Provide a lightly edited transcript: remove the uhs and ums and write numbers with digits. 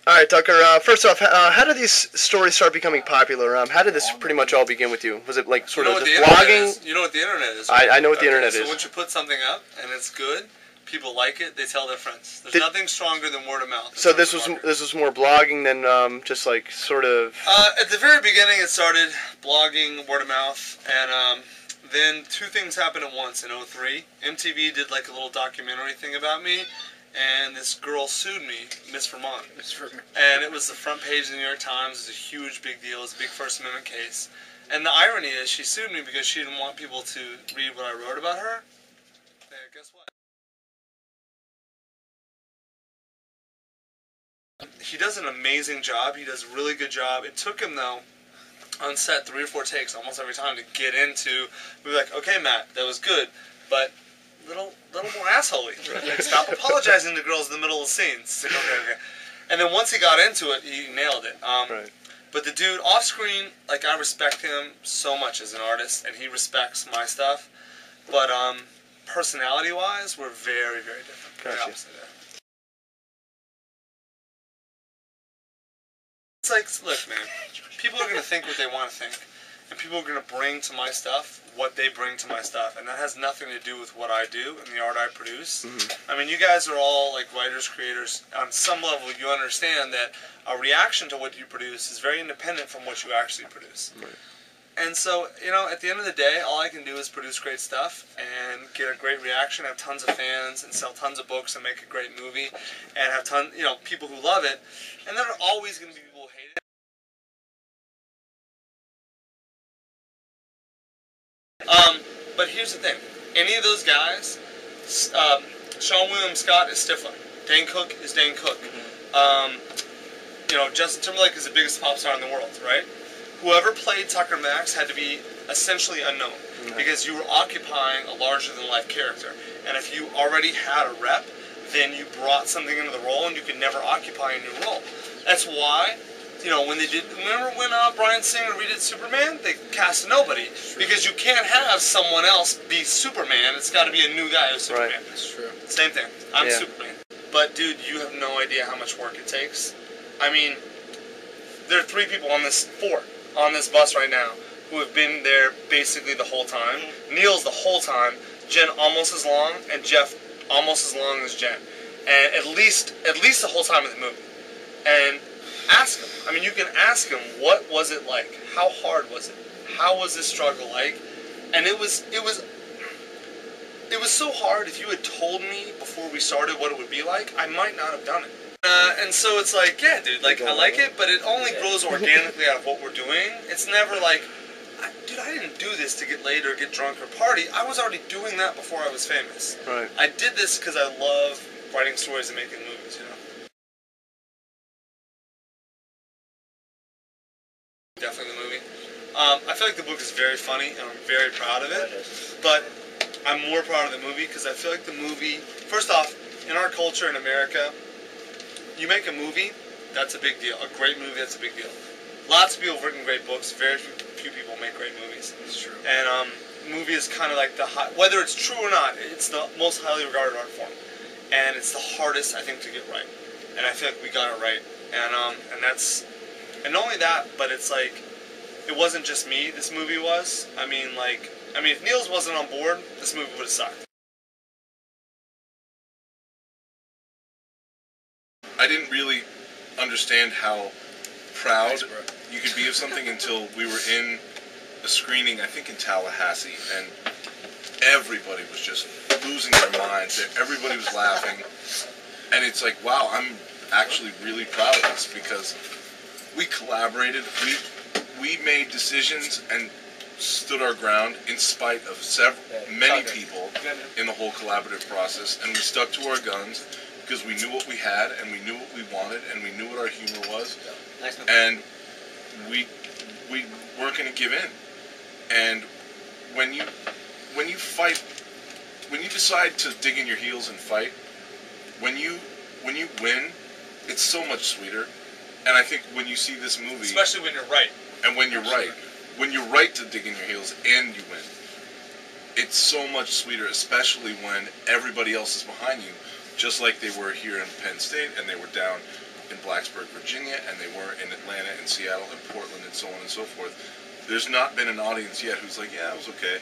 All right, Tucker. First off, how did these stories start becoming popular? How did this pretty much all begin with you? Was it like sort of just blogging? You know what the internet is? Right? I know what the internet is. So once you put something up and it's good, people like it. They tell their friends. There's nothing stronger than word of mouth. So this was more blogging than just like sort of. At the very beginning, it started blogging, word of mouth, and then two things happened at once. In '03, MTV did like a little documentary thing about me. And this girl sued me, Miss Vermont. And it was the front page of the New York Times. It was a huge, big deal. It was a big First Amendment case. And the irony is she sued me because she didn't want people to read what I wrote about her. Yeah, guess what? He does an amazing job. He does a really good job. It took him, though, on set 3 or 4 takes almost every time to get into, we'd be like, okay, Matt, that was good, but little more assholey. Like, stop apologizing to girls in the middle of scenes. Like, okay. And then once he got into it, he nailed it. Right. But the dude off screen, like, I respect him so much as an artist, and he respects my stuff. But personality-wise, we're very, very different. Very opposite there. It's like, look, man, people are gonna think what they want to think. And people are going to bring to my stuff what they bring to my stuff. And that has nothing to do with what I do and the art I produce. I mean, you guys are all like writers, creators. On some level, you understand that a reaction to what you produce is very independent from what you actually produce. Right. And so, you know, at the end of the day, all I can do is produce great stuff and get a great reaction, have tons of fans, and sell tons of books and make a great movie, and have people who love it. And there are always going to be people who hate it. But here's the thing. Any of those guys, Sean William Scott is Stifler. Dane Cook is Dane Cook. Justin Timberlake is the biggest pop star in the world, right? Whoever played Tucker Max had to be essentially unknown because you were occupying a larger-than-life character. And if you already had a rep, then you brought something into the role and you could never occupy a new role. That's why... when they did, remember when Bryan Singer redid Superman? They cast nobody because you can't have someone else be Superman. It's got to be a new guy who's Superman. Right. That's true. Same thing. I'm Superman. But dude, you have no idea how much work it takes. I mean, there are 4 people on this bus right now who have been there basically the whole time. Neil's the whole time. Jen almost as long, and Jeff almost as long as Jen, and at least the whole time of the movie. And ask him. I mean, you can ask him, what was it like? How hard was it? How was this struggle like? And it was so hard. If you had told me before we started what it would be like, I might not have done it. And so it's like, yeah, dude, like, I like it, but it only grows organically out of what we're doing. It's never like, dude, I didn't do this to get laid or get drunk or party. I was already doing that before I was famous. Right. I did this because I love writing stories and making movies, you know? Definitely the movie. I feel like the book is very funny, and I'm very proud of it. But I'm more proud of the movie because I feel like the movie, first off, in our culture in America, you make a movie, that's a big deal. A great movie, that's a big deal. Lots of people have written great books. Very few people make great movies. That's true. And movie is kind of like whether it's true or not, it's the most highly regarded art form, and it's the hardest, I think, to get right. And I feel like we got it right. And not only that, but it's like, it wasn't just me, this movie was. I mean, if Niels wasn't on board, this movie would have sucked. I didn't really understand how proud you could be of something until we were in a screening, I think in Tallahassee, and everybody was just losing their minds. Everybody was laughing. And it's like, wow, I'm actually really proud of this because we collaborated, we made decisions and stood our ground in spite of many people in the whole collaborative process, and we stuck to our guns because we knew what we had and we knew what we wanted and we knew what our humor was, and we weren't going to give in. And when you fight, when you decide to dig in your heels and fight, when you win, it's so much sweeter. And I think when you see this movie, especially when you're right, and when you're right, when you're right to dig in your heels and you win, it's so much sweeter, especially when everybody else is behind you, just like they were here in Penn State and they were down in Blacksburg, Virginia, and they weren't in Atlanta and Seattle and Portland and so on and so forth. There's not been an audience yet who's like, yeah, it was okay.